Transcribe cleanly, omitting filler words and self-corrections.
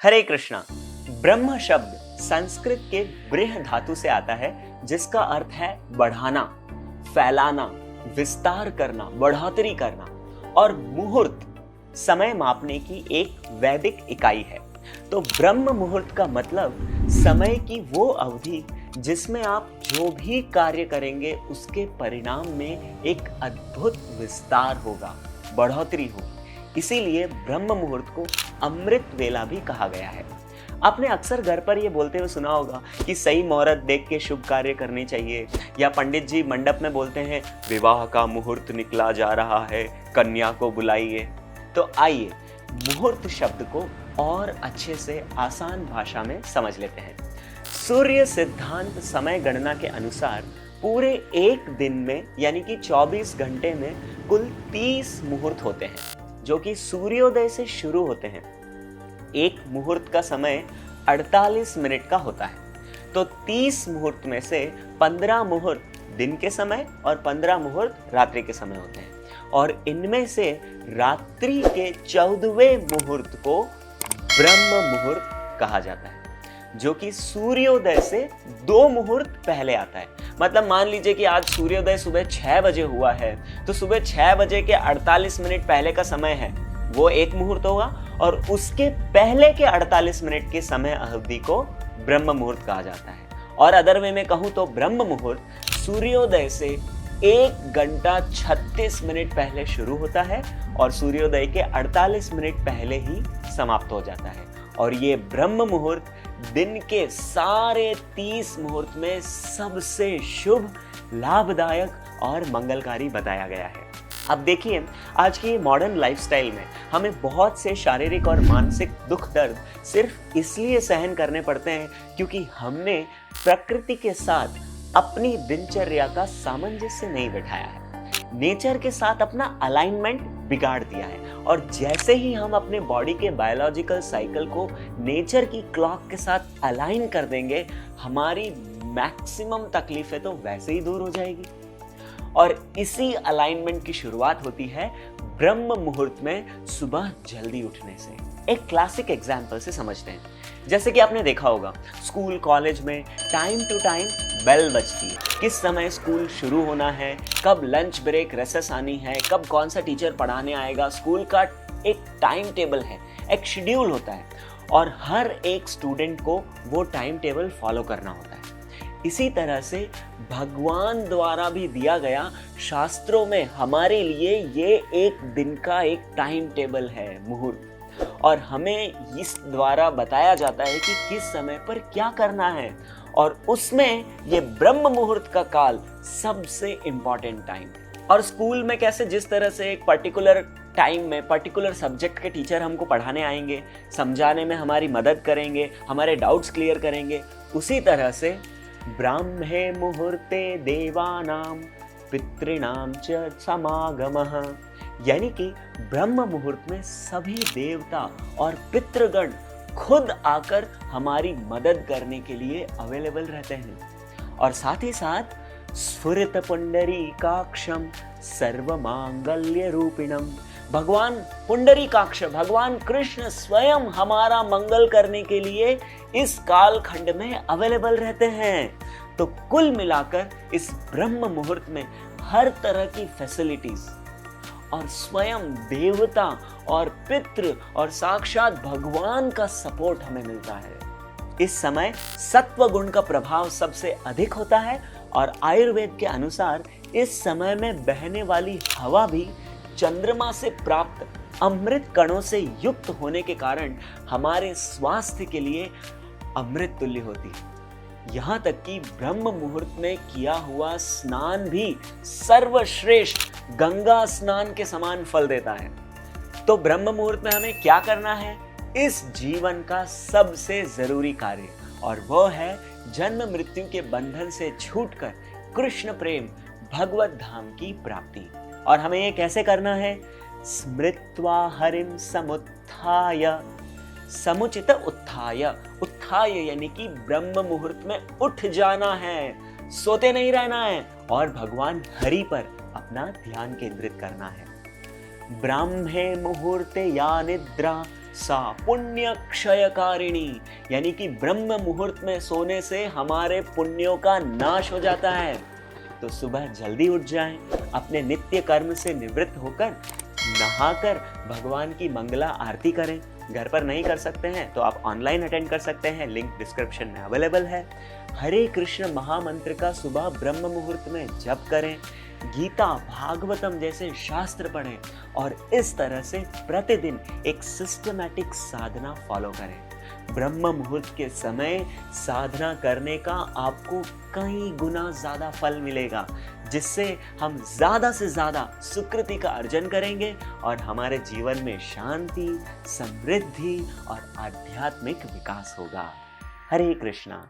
हरे कृष्णा। ब्रह्म शब्द संस्कृत के ब्रीह धातु से आता है, जिसका अर्थ है बढ़ाना, फैलाना, विस्तार करना, बढ़ोतरी करना। और मुहूर्त समय मापने की एक वैदिक इकाई है। तो ब्रह्म मुहूर्त का मतलब समय की वो अवधि जिसमें आप जो भी कार्य करेंगे उसके परिणाम में एक अद्भुत विस्तार होगा, बढ़ोतरी होगी। इसीलिए ब्रह्म मुहूर्त को अमृत वेला भी कहा गया है। आपने अक्सर घर पर ये बोलते हुए सुना होगा कि सही मुहूर्त देख के शुभ कार्य करने चाहिए, या पंडित जी मंडप में बोलते हैं विवाह का मुहूर्त निकला जा रहा है, कन्या को बुलाइए। तो आइए मुहूर्त शब्द को और अच्छे से आसान भाषा में समझ लेते हैं। सूर्य सिद्धांत समय गणना के अनुसार पूरे एक दिन में यानी कि 24 घंटे में कुल 30 मुहूर्त होते हैं, जो कि सूर्योदय से शुरू होते हैं। एक मुहूर्त का समय 48 मिनट का होता है। तो 30 मुहूर्त में से 15 मुहूर्त दिन के समय और 15 मुहूर्त रात्रि के समय होते हैं। और इनमें से रात्रि के 14वें मुहूर्त को ब्रह्म मुहूर्त कहा जाता है, जो कि सूर्योदय से 2 मुहूर्त पहले आता है। मतलब मान लीजिए कि आज सूर्योदय सुबह 6 बजे हुआ है, तो सुबह 6 बजे के 48 मिनट पहले का समय है वो एक मुहूर्त होगा, और उसके पहले के 48 मिनट के समय अवधि को ब्रह्म मुहूर्त कहा जाता है। और अदर वे में कहूं तो ब्रह्म मुहूर्त सूर्योदय से 1 घंटा 36 मिनट पहले शुरू होता है और सूर्योदय के 48 मिनट पहले ही समाप्त हो जाता है। और ये ब्रह्म मुहूर्त दिन के सारे 30 मुहूर्त में सबसे शुभ, लाभदायक और मंगलकारी बताया गया है। अब देखिए, आज की मॉडर्न लाइफस्टाइल में हमें बहुत से शारीरिक और मानसिक दुख दर्द सिर्फ इसलिए सहन करने पड़ते हैं क्योंकि हमने प्रकृति के साथ अपनी दिनचर्या का सामंजस्य नहीं बैठाया है, नेचर के साथ अपना अलाइनमेंट बिगाड़ दिया है। और जैसे ही हम अपने बॉडी के बायोलॉजिकल साइकिल को नेचर की क्लॉक के साथ अलाइन कर देंगे, हमारी मैक्सिमम तकलीफें तो वैसे ही दूर हो जाएगी। और इसी अलाइनमेंट की शुरुआत होती है ब्रह्म मुहूर्त में सुबह जल्दी उठने से। एक क्लासिक एग्जाम्पल से समझते हैं। जैसे कि आपने देखा होगा स्कूल कॉलेज में टाइम टू टाइम बेल बजती है, किस समय स्कूल शुरू होना है, कब लंच ब्रेक, रेसेस आनी है, कब कौन सा टीचर पढ़ाने आएगा। स्कूल का एक टाइम टेबल है, एक शेड्यूल होता है, और हर एक स्टूडेंट को वो टाइम टेबल फॉलो करना होता है। इसी तरह से भगवान द्वारा भी दिया गया शास्त्रों में हमारे लिए ये एक दिन का एक टाइम टेबल है, मुहूर्त। और हमें इस द्वारा बताया जाता है कि किस समय पर क्या करना है, और उसमें ये ब्रह्म मुहूर्त का काल सबसे इंपॉर्टेंट टाइम है। और स्कूल में कैसे जिस तरह से एक पर्टिकुलर टाइम में पर्टिकुलर सब्जेक्ट के टीचर हमको पढ़ाने आएंगे, समझाने में हमारी मदद करेंगे, हमारे डाउट्स क्लियर करेंगे, उसी तरह से ब्राह्मे मुहूर्ते देवानां पितॄणां च समागमः, यानी कि ब्रह्म मुहूर्त में सभी देवता और पितृगण खुद आकर हमारी मदद करने के लिए अवेलेबल रहते हैं। और साथ ही साथ स्फुरित पुंडरीकाक्षं सर्वमांगल्य रूपिणं, भगवान पुंडरीकाक्ष, भगवान कृष्ण स्वयं हमारा मंगल करने के लिए इस कालखंड में अवेलेबल रहते हैं। तो कुल मिलाकर इस ब्रह्म मुहूर्त में हर तरह की फैसिलिटीज और स्वयं देवता और पितृ और साक्षात भगवान का सपोर्ट हमें मिलता है। इस समय सत्व गुण का प्रभाव सबसे अधिक होता है, और आयुर्वेद के अनुसार इस समय में बहने वाली हवा भी चंद्रमा से प्राप्त अमृत कणों से युक्त होने के कारण हमारे स्वास्थ्य के लिए अमृत तुल्य होती है। यहाँ तक कि ब्रह्म मुहूर्त में किया हुआ स्नान भी सर्वश्रेष्ठ गंगा स्नान के समान फल देता है। तो ब्रह्म मुहूर्त में हमें क्या करना है? इस जीवन का सबसे जरूरी कार्य, और वो है जन्म मृत्यु के बंधन से छूटकर कृष्ण प्रेम भगवत धाम की प्राप्ति। और हमें ये कैसे करना है? स्मृत्वा हरिं समुत्थाय, समुचित उत्थाय, उत्थाय यानी कि ब्रह्म मुहूर्त में उठ जाना है, सोते नहीं रहना है, और भगवान हरि पर अपना ध्यान केंद्रित करना है। ब्राह्मे मुहूर्ते या निद्रा सा पुण्य क्षयकारिणी, यानी कि ब्रह्म मुहूर्त में सोने से हमारे पुण्यों का नाश हो जाता है। तो सुबह जल्दी उठ जाएं, अपने नित्य कर्म से निवृत्त होकर नहाकर भगवान की मंगला आरती करें। घर पर नहीं कर सकते हैं तो आप ऑनलाइन अटेंड कर सकते हैं, लिंक डिस्क्रिप्शन में अवेलेबल है। हरे कृष्ण महामंत्र का सुबह ब्रह्म मुहूर्त में जप करें, गीता भागवतम जैसे शास्त्र पढ़ें और इस तरह से प्रतिदिन एक सिस्टमैटिक साधना फॉलो करें। ब्रह्म मुहूर्त के समय साधना करने का आपको कई गुना ज्यादा फल मिलेगा, जिससे हम ज्यादा से ज्यादा सुकृति का अर्जन करेंगे और हमारे जीवन में शांति, समृद्धि और आध्यात्मिक विकास होगा। हरे कृष्णा।